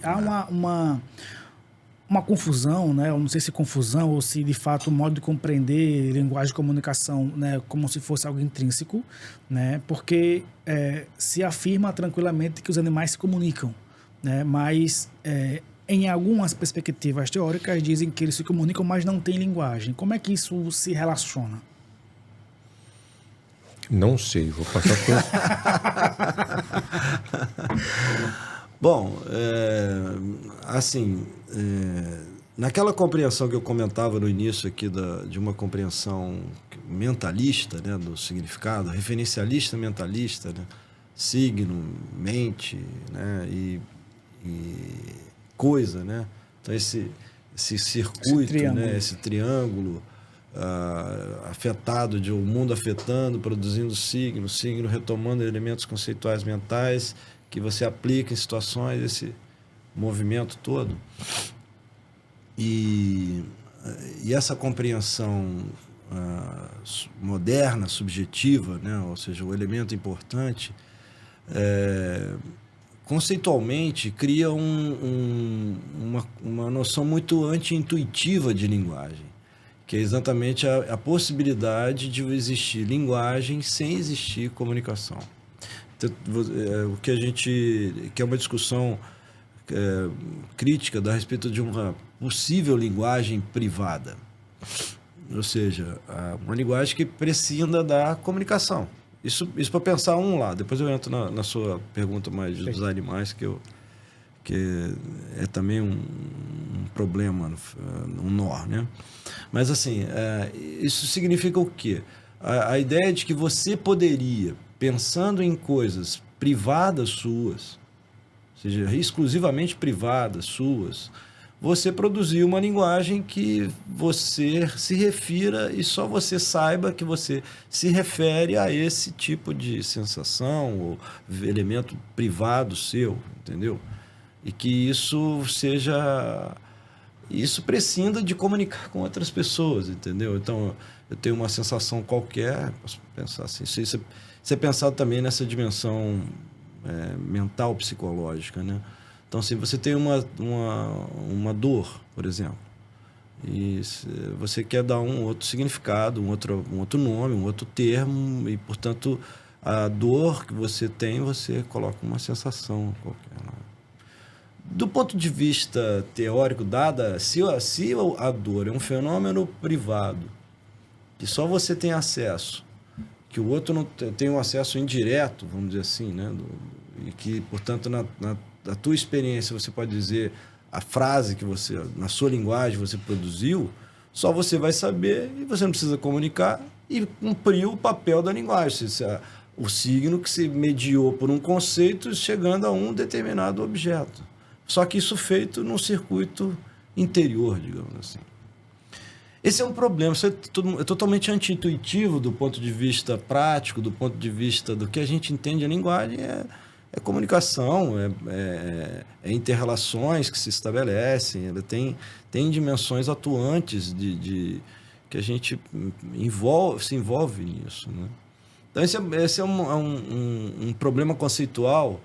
há uma confusão, né? Eu não sei se confusão ou se de fato o modo de compreender linguagem de comunicação, né, como se fosse algo intrínseco, né? Porque se afirma tranquilamente que os animais se comunicam, né? Mas em algumas perspectivas teóricas dizem que eles se comunicam, mas não têm linguagem. Como é que isso se relaciona? Não sei, vou passar Bom, assim, naquela compreensão que eu comentava no início aqui de uma compreensão mentalista, né, do significado, referencialista mentalista, né, signo, mente, né, e coisa, né? Então esse circuito, né, esse triângulo afetado de um mundo afetando, produzindo signo retomando elementos conceituais mentais que você aplica em situações, esse movimento todo. E essa compreensão moderna, subjetiva, né? Ou seja, o elemento importante, conceitualmente cria uma noção muito anti-intuitiva de linguagem, que é exatamente a possibilidade de existir linguagem sem existir comunicação. Então, o que que é uma discussão crítica a respeito de uma possível linguagem privada, ou seja, uma linguagem que prescinda da comunicação. Isso para pensar um lado. Depois eu entro na sua pergunta mais dos animais, que é também um problema, um nó, né? Mas assim, isso significa o quê? A ideia de que você poderia, pensando em coisas privadas suas, ou seja, exclusivamente privadas suas, você produzir uma linguagem que você se refira e só você saiba que você se refere a esse tipo de sensação ou elemento privado seu, entendeu? E que isso prescinda de comunicar com outras pessoas, entendeu? Então, eu tenho uma sensação qualquer, posso pensar assim, isso é pensado também nessa dimensão mental, psicológica, né? Então, se você tem uma dor, por exemplo, e você quer dar um outro significado, um outro nome, um outro termo, e, portanto, a dor que você tem, você coloca uma sensação qualquer. Do ponto de vista teórico, se a dor é um fenômeno privado, que só você tem acesso, que o outro não tem um acesso indireto, vamos dizer assim, né? E que, portanto, na tua experiência, você pode dizer a frase que você, na sua linguagem, você produziu, só você vai saber e você não precisa comunicar e cumprir o papel da linguagem. O signo que se mediou por um conceito chegando a um determinado objeto. Só que isso feito num circuito interior, digamos assim. Esse é um problema, isso é totalmente anti-intuitivo do ponto de vista prático, do ponto de vista do que a gente entende a linguagem, é comunicação, é inter-relações que se estabelecem, ela tem dimensões atuantes que a gente se envolve nisso, né? Então, esse é um problema conceitual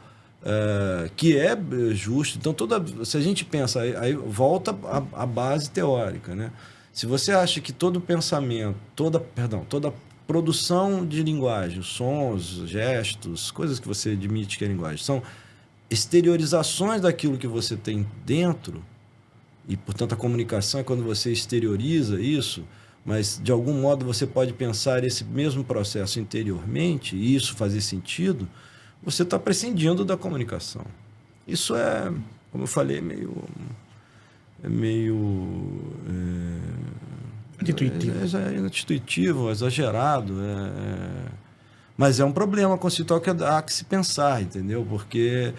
que é justo. Então, se a gente pensa, aí volta à base teórica, né? Se você acha que todo pensamento, toda produção de linguagem, sons, gestos, coisas que você admite que é linguagem, são exteriorizações daquilo que você tem dentro, e, portanto, a comunicação é quando você exterioriza isso, mas, de algum modo, você pode pensar esse mesmo processo interiormente, e isso fazer sentido, você está prescindindo da comunicação. Isso como eu falei, intuitivo, exagerado, mas é um problema conceitual que há que se pensar, entendeu? Porque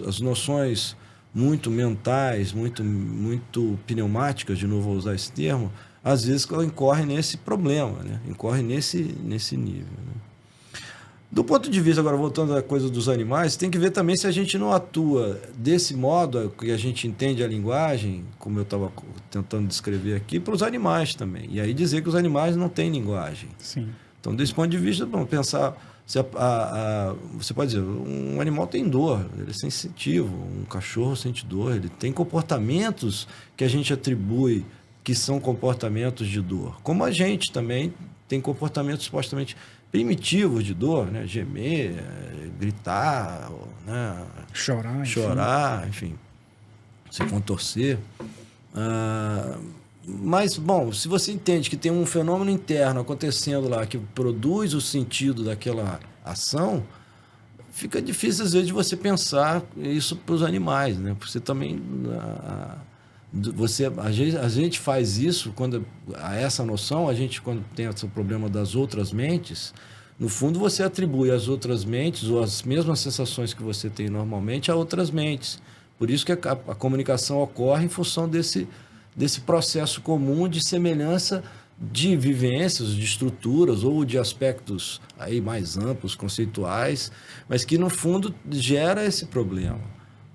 as noções muito mentais, muito pneumáticas, de novo vou usar esse termo, às vezes incorrem nesse problema, né? Incorrem nesse nível, né? Do ponto de vista, agora voltando à coisa dos animais, tem que ver também se a gente não atua desse modo que a gente entende a linguagem, como eu estava tentando descrever aqui, para os animais também. E aí dizer que os animais não têm linguagem. Sim. Então, desse ponto de vista, vamos pensar Você pode dizer, um animal tem dor, ele é sensitivo, um cachorro sente dor, ele tem comportamentos que a gente atribui que são comportamentos de dor. Como a gente também tem comportamentos supostamente primitivos de dor, né? Gemer, gritar, né? Chorar, enfim, se contorcer. Mas, bom, se você entende que tem um fenômeno interno acontecendo lá que produz o sentido daquela ação, fica difícil, às vezes, de você pensar isso para os animais, né? Porque você também... a gente faz isso, quando há essa noção, a gente, quando tem esse problema das outras mentes, no fundo, você atribui às outras mentes, ou as mesmas sensações que você tem normalmente, a outras mentes. Por isso que a comunicação ocorre em função desse processo comum de semelhança de vivências, de estruturas ou de aspectos aí mais amplos, conceituais, mas que, no fundo, gera esse problema.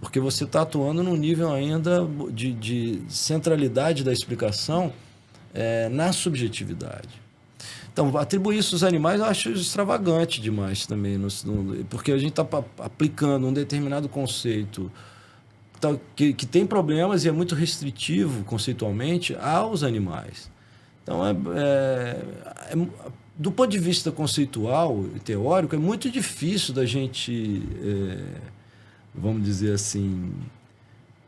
Porque você está atuando num nível ainda de centralidade da explicação na subjetividade. Então, atribuir isso aos animais eu acho extravagante demais também, porque a gente está aplicando um determinado conceito que tem problemas e é muito restritivo conceitualmente aos animais. Então, do ponto de vista conceitual e teórico, é muito difícil da gente, vamos dizer assim,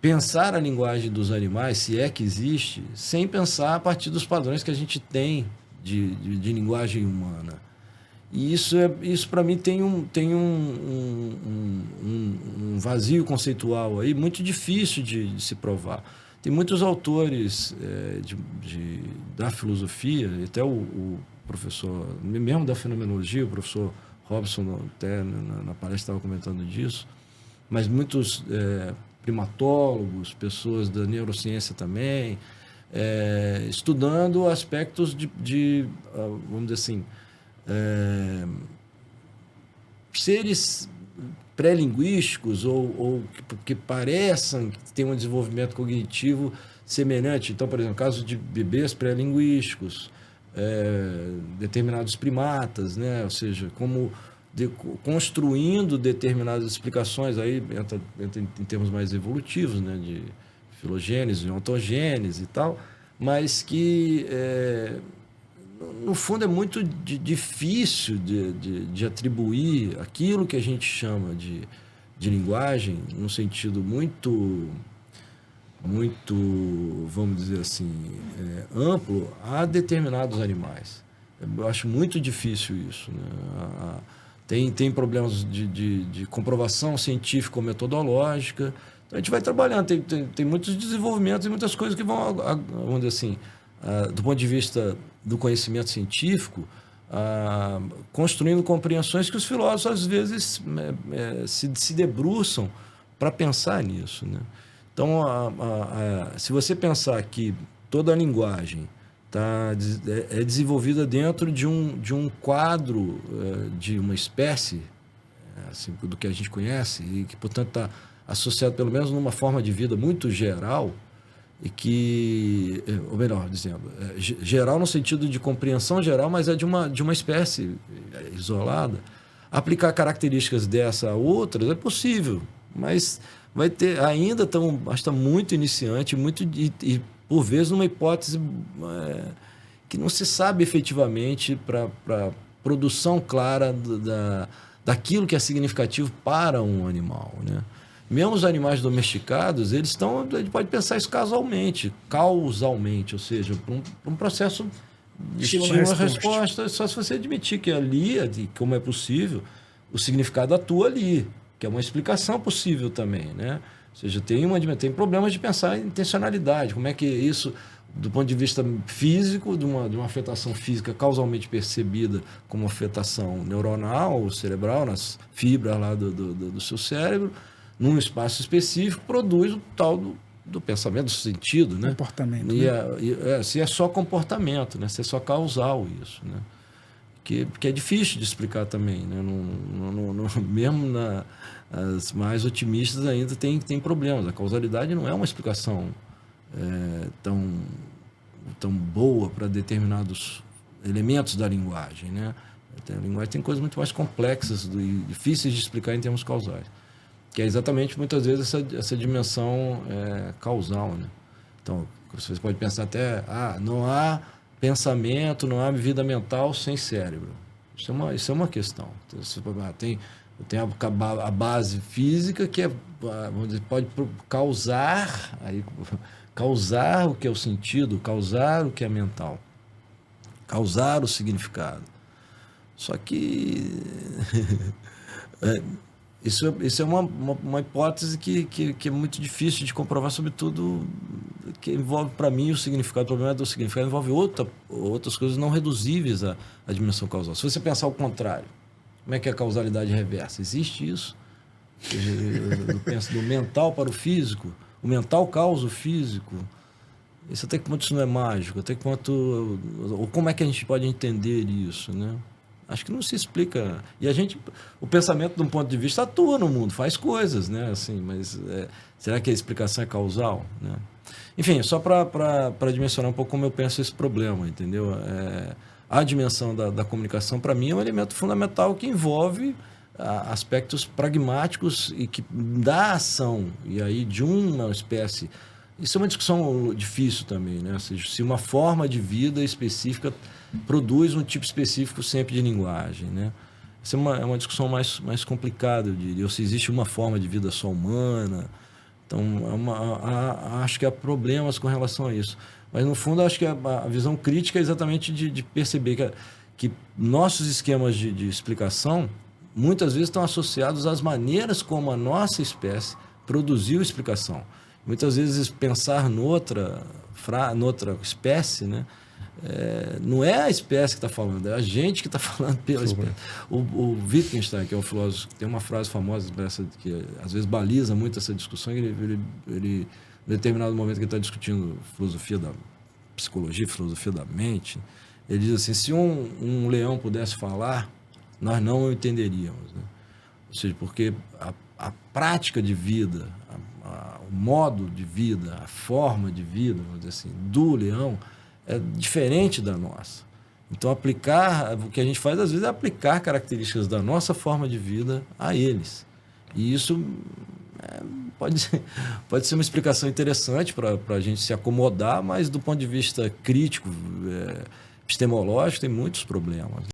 pensar a linguagem dos animais, se é que existe, sem pensar a partir dos padrões que a gente tem de linguagem humana. E isso para mim tem um vazio conceitual aí muito difícil de se provar. Tem muitos autores da filosofia, até o professor, mesmo da fenomenologia, o professor Robson, até na palestra estava comentando disso, mas muitos primatólogos, pessoas da neurociência também, estudando aspectos vamos dizer assim, seres pré-linguísticos ou que pareçam ter um desenvolvimento cognitivo semelhante. Então, por exemplo, no caso de bebês pré-linguísticos, determinados primatas, né? Ou seja, construindo determinadas explicações, aí entra em termos mais evolutivos, né? De filogênese, ontogênese e tal, mas que... no fundo, é muito difícil de atribuir aquilo que a gente chama de linguagem, num sentido muito, vamos dizer assim, amplo, a determinados animais. Eu acho muito difícil isso, né? Tem problemas de comprovação científico-metodológica. Então, a gente vai trabalhando. Tem muitos desenvolvimentos e muitas coisas que vão, vamos dizer assim, do ponto de vista do conhecimento científico, construindo compreensões que os filósofos, às vezes, se debruçam para pensar nisso, né? Então, se você pensar que toda a linguagem é desenvolvida dentro de um quadro de uma espécie, assim, do que a gente conhece, e que, portanto, está associado, pelo menos, numa forma de vida muito geral, e que, ou melhor dizendo, geral no sentido de compreensão geral, mas é de uma espécie isolada. Aplicar características dessa a outras é possível, mas vai ter, ainda acho que está muito iniciante, e por vezes numa hipótese que não se sabe efetivamente para produção clara daquilo que é significativo para um animal, né? Mesmo os animais domesticados, a gente pode pensar isso causalmente, ou seja, para um processo de estímulo-resposta, só se você admitir que ali, como é possível, o significado atua ali, que é uma explicação possível também, né? Ou seja, tem problemas de pensar em intencionalidade, como é que isso, do ponto de vista físico, de uma afetação física causalmente percebida como afetação neuronal, cerebral, nas fibras lá do seu cérebro, num espaço específico, produz o tal do pensamento, do sentido, né? Comportamento. Se é só comportamento, né? Se é só causal isso, né? Que é difícil de explicar também, né? Mesmo as mais otimistas ainda tem problemas. A causalidade não é uma explicação tão boa para determinados elementos da linguagem, né? A linguagem tem coisas muito mais complexas e difíceis de explicar em termos causais, que é exatamente, muitas vezes, essa dimensão causal, né? Então, você pode pensar até, não há pensamento, não há vida mental sem cérebro. Isso é uma questão. Então, você tem a base física que vamos dizer, pode causar o que é o sentido, causar o que é mental, causar o significado. Só que isso é uma hipótese que é muito difícil de comprovar, sobretudo que envolve, para mim, o significado. O problema do significado envolve outras coisas não reduzíveis à dimensão causal. Se você pensar o contrário, como é que é a causalidade reversa? Existe isso? Eu penso do mental para o físico. O mental causa o físico. Isso até que ponto isso não é mágico? Até que ponto... Ou como é que a gente pode entender isso, né? Acho que não se explica. E o pensamento, de um ponto de vista, atua no mundo, faz coisas, né? Assim, mas será que a explicação é causal, né? Enfim, só para dimensionar um pouco como eu penso esse problema, entendeu? A dimensão da comunicação, para mim, é um elemento fundamental que envolve aspectos pragmáticos e que da ação, e aí de uma espécie... Isso é uma discussão difícil também, né? Ou seja, se uma forma de vida específica produz um tipo específico sempre de linguagem, né? Isso é uma discussão mais complicada, eu diria. Ou se existe uma forma de vida só humana. Então, acho que há problemas com relação a isso. Mas, no fundo, acho que a visão crítica é exatamente de perceber que nossos esquemas de explicação muitas vezes estão associados às maneiras como a nossa espécie produziu explicação. Muitas vezes pensar noutra espécie, né? Não é a espécie que está falando, é a gente que está falando pela espécie. O Wittgenstein, que é um filósofo, tem uma frase famosa que às vezes baliza muito essa discussão. Ele em determinado momento que ele está discutindo filosofia da psicologia, filosofia da mente, ele diz assim: se um leão pudesse falar, nós não o entenderíamos, né? Ou seja, porque a prática de vida, o modo de vida, a forma de vida, vamos dizer assim, do leão é diferente da nossa. Então, o que a gente faz, às vezes, é aplicar características da nossa forma de vida a eles. E isso pode ser uma explicação interessante para a gente se acomodar, mas, do ponto de vista crítico, epistemológico, tem muitos problemas.